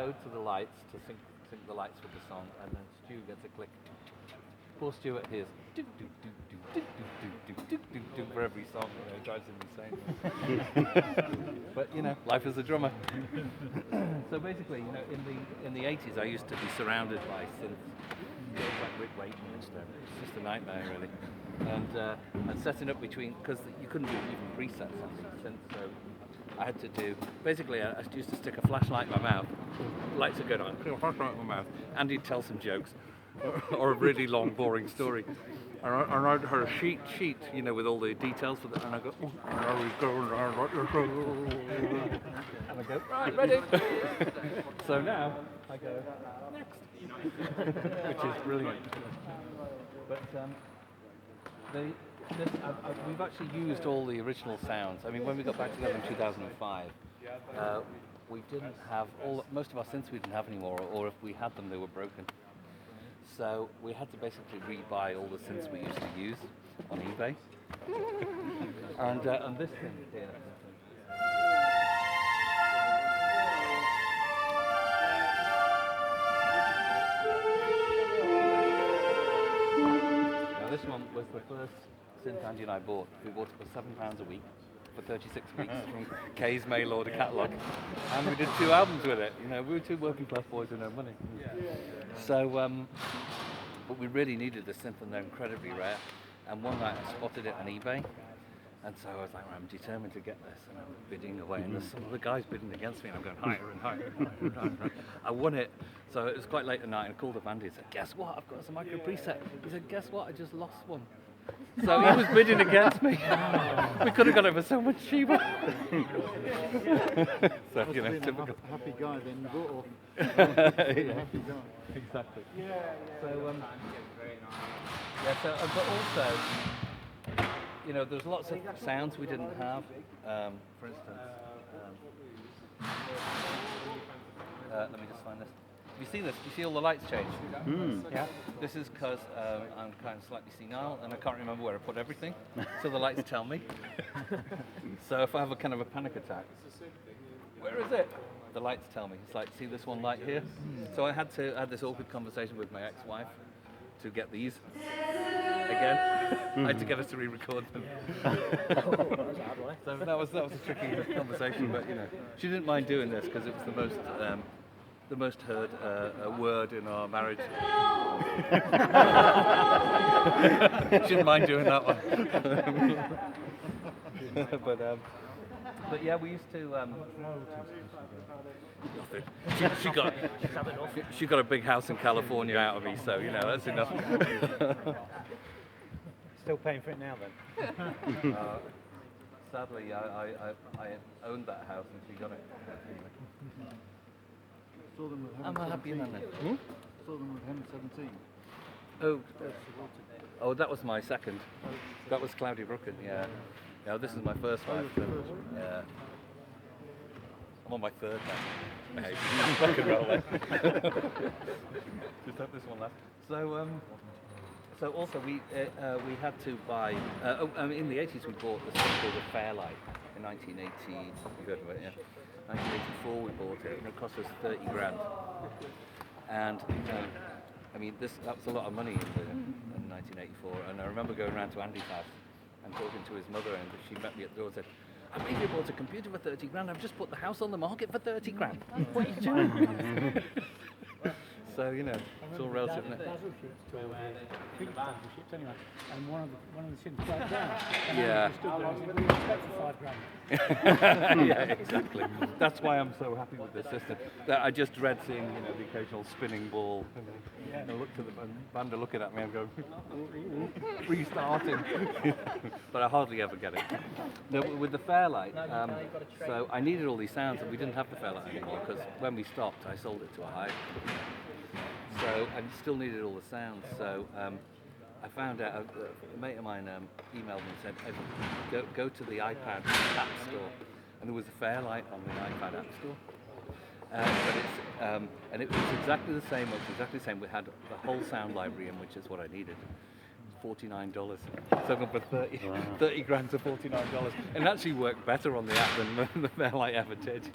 code to the lights to sync the lights with the song, and then Stu gets a click. Poor Stuart hears do do do do do do do do do for every song. It drives him insane. But life as a drummer. So basically, in the 80s, I used to be surrounded by synths, like Rick Wakeman and stuff. It's just a nightmare, really. And setting up between, because you couldn't do even presets on these synths, so I had to do, basically I used to stick a flashlight in my mouth, lights would go on, flashlight in my mouth, and he'd tell some jokes, or a really long, boring story. And I had a sheet, with all the details for that, and I go, and I go, right, ready. So now I go, next, which is brilliant. But we've actually used all the original sounds. I mean, when we got back together in 2005, we didn't have most of our synths we didn't have anymore, or if we had them, they were broken. So we had to basically rebuy all the synths we used to use on eBay. And this thing here. Now this one was the first synth Andy and I bought. We bought it for £7 a week for 36 weeks from Kay's mail order catalogue. And we did 2 albums with it. We were 2 working class boys with no money. So, but we really needed the synth, and they're incredibly rare. And one night I spotted it on eBay, and so I was like, I'm determined to get this, and I'm bidding away, and there's some other guys bidding against me, and I'm going higher and higher and higher and higher. And higher. I won it, so it was quite late at night, and I called up Andy and said, guess what, I've got some micro preset. He said, guess what, I just lost one. So he was bidding against me. We could have got it for so much cheaper. So, typical. Happy guy then, or happy guy. Exactly. So, but also, there's lots of sounds we didn't have. For instance, let me just find this. You see this? You see all the lights change? Yeah. This is because I'm kind of slightly senile and I can't remember where I put everything, so the lights tell me. So if I have a kind of a panic attack, where is it? The lights tell me. It's like, see this one light here? So I had this awkward conversation with my ex-wife to get these again. I had to get us to re-record them. So that was a tricky conversation, but she didn't mind doing this because it was the most heard word in our marriage. She didn't mind doing that one. But yeah, we used to. She got a big house in California out of me, so that's enough. Still paying for it now then? Sadly, I owned that house and she got it. I'm a happy man then. Saw them with him 17. Oh, that was my second. That was Cloudy Brooklyn, yeah. No, this is my first wife. Yeah. I'm on my third now. Hey, rock and roll then. Just hope this one left. So also we had to buy. In the 80s we bought this thing called a Fairlight in 1980. You've heard of it, yeah. 1984 we bought it, and it cost us 30 grand. And that was a lot of money in 1984. And I remember going around to Andy's house and talking to his mother, and she met me at the door and said, I believe you bought a computer for 30 grand. I've just put the house on the market for 30 grand. What are you doing? So, it's all relative, isn't it? Big battle ships anyway. And one of the ships broke down. Yeah. We expect for £5 grand. Yeah, exactly. That's why I'm so happy with this system. That I just dread seeing, the occasional spinning ball. And I looked at the band are looking at me and go, restarting. But I hardly ever get it. No, with the Fairlight, so I needed all these sounds, and we didn't have the Fairlight anymore because when we stopped, I sold it to a hire. So I still needed all the sounds. So I found out, a mate of mine emailed me and said, go to the iPad App Store. And there was a Fairlight on the iPad App Store. And it was exactly the same. We had the whole sound library in, which is what I needed. $49. So I got for 30 grand to $49. And it actually worked better on the app than the Fairlight ever did.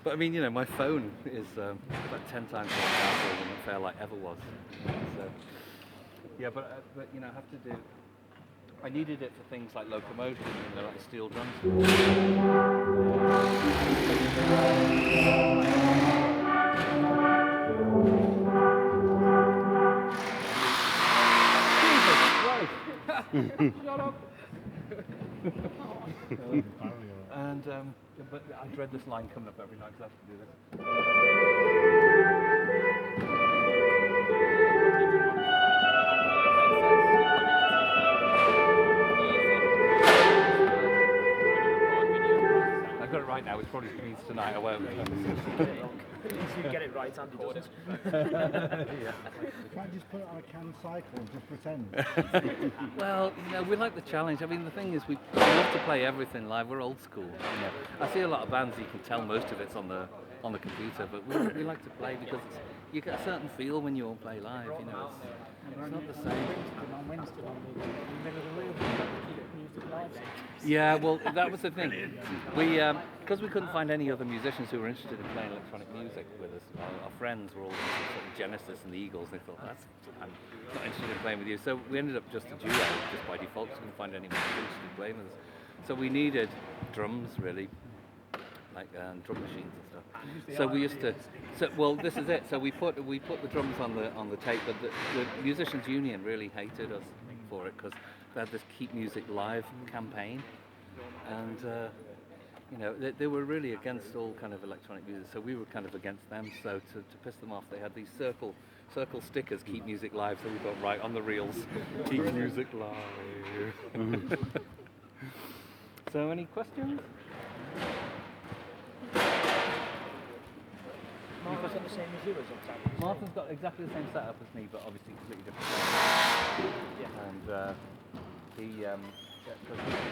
But I mean, my phone is about 10 times more powerful than the Fairlight ever was. So, yeah, but I have to do. I needed it for things like locomotion, like steel drums. Shut up! And but I dread this line coming up every night because I have to do this. I got it right now, which probably means tonight I won't. You get it right, Andy doesn't. Can't you just put it on a canned cycle and just pretend? Well, we like the challenge. I mean, the thing is, we love to play everything live. We're old school. I see a lot of bands. You can tell most of it's on the computer, but we like to play because you get a certain feel when you all play live. It's not the same. On Wednesday, in the middle of the room, music live. Yeah, well, that was the thing. We, because we couldn't find any other musicians who were interested in playing electronic music with us. Our friends were all sort of Genesis and the Eagles. They thought, I'm not interested in playing with you. So we ended up just a duo, just by default. We couldn't find anyone interested in playing with us. So we needed drums, really, like drum machines and stuff. So we used to. So well, this is it. So we put the drums on the tape, but the Musicians Union really hated us for it because they had this Keep Music Live campaign, and they were really against all kind of electronic music. So we were kind of against them. So to piss them off, they had these circle stickers, Keep Music Live. So we got right on the reels, Keep Music Live. So any questions? Martin's got the same as you as on Martin's got exactly the same setup as me, but obviously completely different. Yeah. And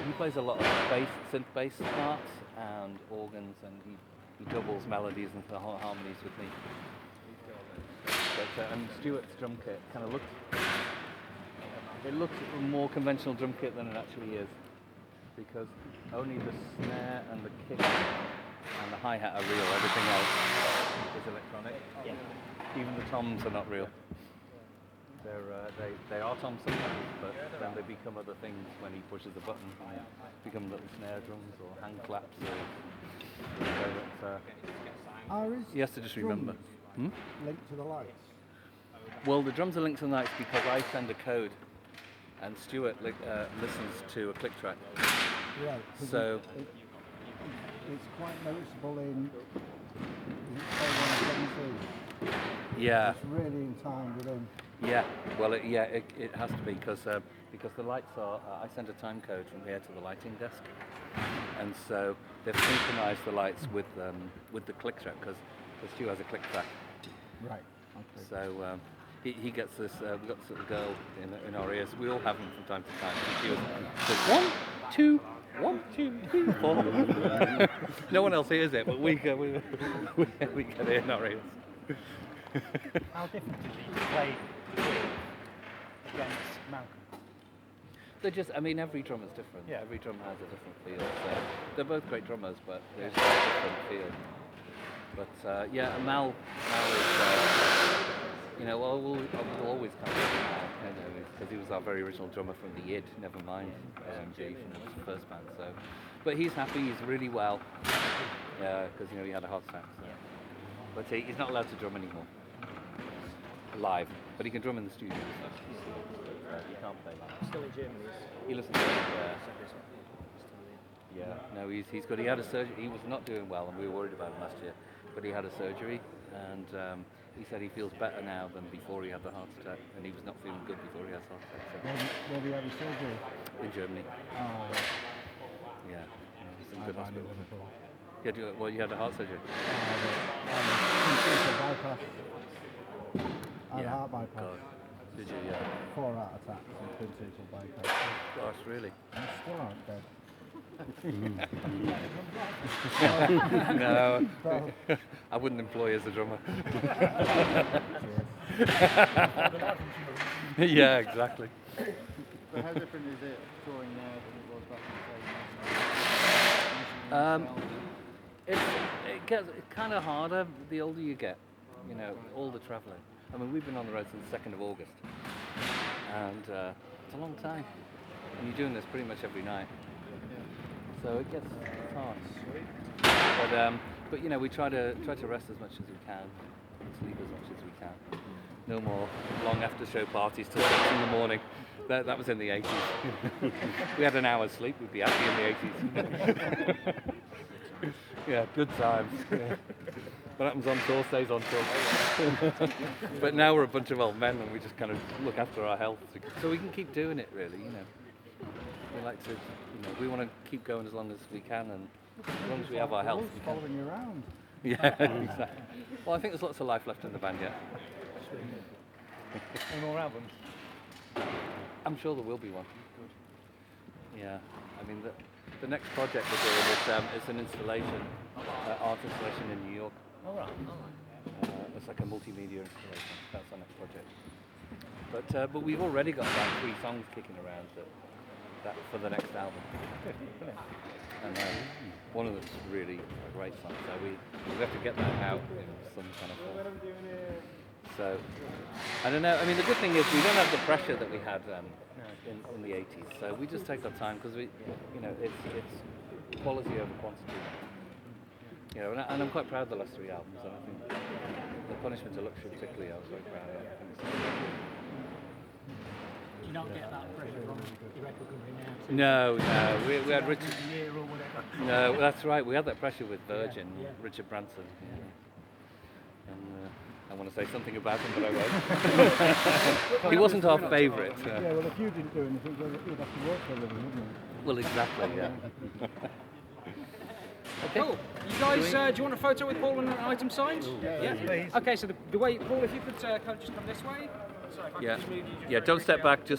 he plays a lot of synth bass parts and organs, and he doubles melodies and harmonies with me. But, and Stuart's drum kit kind of looks a more conventional drum kit than it actually is, because only the snare and the kick and the hi-hat are real. Everything else is electronic. Yeah. Even the toms are not real. They are toms sometimes, but then they become other things when he pushes a button. And they become little snare drums or hand claps. He has to just remember. Linked to the lights. Well, the drums are linked to the lights because I send a code, and Stuart listens to a click track. Right. So it's quite noticeable in. yeah. It's really in time with him. Yeah, well, it has to be because the lights are. I send a time code from here to the lighting desk, and so they've synchronised the lights with the click track because Stu has a click track. Right. Okay. So he gets this. We've got this little girl in our ears. We all have them from time to time. And she says 1, 2, 1, 2, 3, 4. No one else hears it, but we get it in our ears. How different is it to play against Malcolm? They're just, every drum is different. Yeah. Every drum has a different feel. So they're both great drummers, but there's a different feel. But Mal is, we'll always come to because he was our very original drummer from the Id, never mind G from the first band. So, but he's happy. He's really well. Because he had a heart attack. So. But he's not allowed to drum anymore. Live, but he can drum in the studio. He can't play live. Still in Germany. He listens to it. Yeah. No, he's got. He had a surgery. He was not doing well, and we were worried about him last year. But he had a surgery, and he said he feels better now than before he had the heart attack, and he was not feeling good before he had the heart attack. So. Where did he have his surgery? In Germany. Oh. Yeah. Some good hospital. You had a heart surgery. Bypass. I had a heart bypass. God. Did you? Yeah. 4 heart attacks and twin cerebral bypass. Gosh, really? I'm still aren't dead. No, I wouldn't employ as a drummer. Yeah, exactly. But how different is it touring now than it was back in the day? It gets kind of harder the older you get, you know, all the travelling. I mean, we've been on the road since the 2nd of August, and it's a long time. And you're doing this pretty much every night, so it gets hard. But you know, we try to rest as much as we can, and sleep as much as we can. No more long after-show parties till 6 in the morning. That was in the 80s. We had an hour's sleep, we'd be happy in the 80s. Yeah, good times. Yeah. What happens on tour stays on tour. But now we're a bunch of old men and we just kind of look after our health. So we can keep doing it really, you know. We like to, you know, we want to keep going as long as we can, and as long as we have our health. We can. Following you around. Yeah, exactly. Well, I think there's lots of life left in the band yet. Any more albums? I'm sure there will be one. Yeah, I mean the next project we're doing is an installation, art installation in New York. All right. It's like a multimedia installation. That's our next project. But we've already got about 3 songs kicking around that for the next album. And one of them's really a great song, so we have to get that out in some kind of form. So, I don't know. I mean, the good thing is we don't have the pressure that we had in the 80s. So we just take our time because you know, it's quality over quantity. You know, and I'm quite proud of the last 3 albums. And I think The Punishment to Luxury, particularly, I was very proud of. Do you not get that pressure from the record company now? No. We had Richard. Year or whatever. No, that's right. We had that pressure with Virgin, Yeah. Richard Branson. Yeah. And I want to say something about him, but I won't. He wasn't our favourite. Yeah, well, if you didn't do anything, then you'd have to work for a living, wouldn't you? Well, exactly, yeah. Okay. Cool. You guys, do you want a photo with Paul and an item signed? Yeah. Please. Okay, so the way, Paul, if you could just come this way. Sorry, if I could Yeah. just move you just Yeah, very don't step quickly. back, just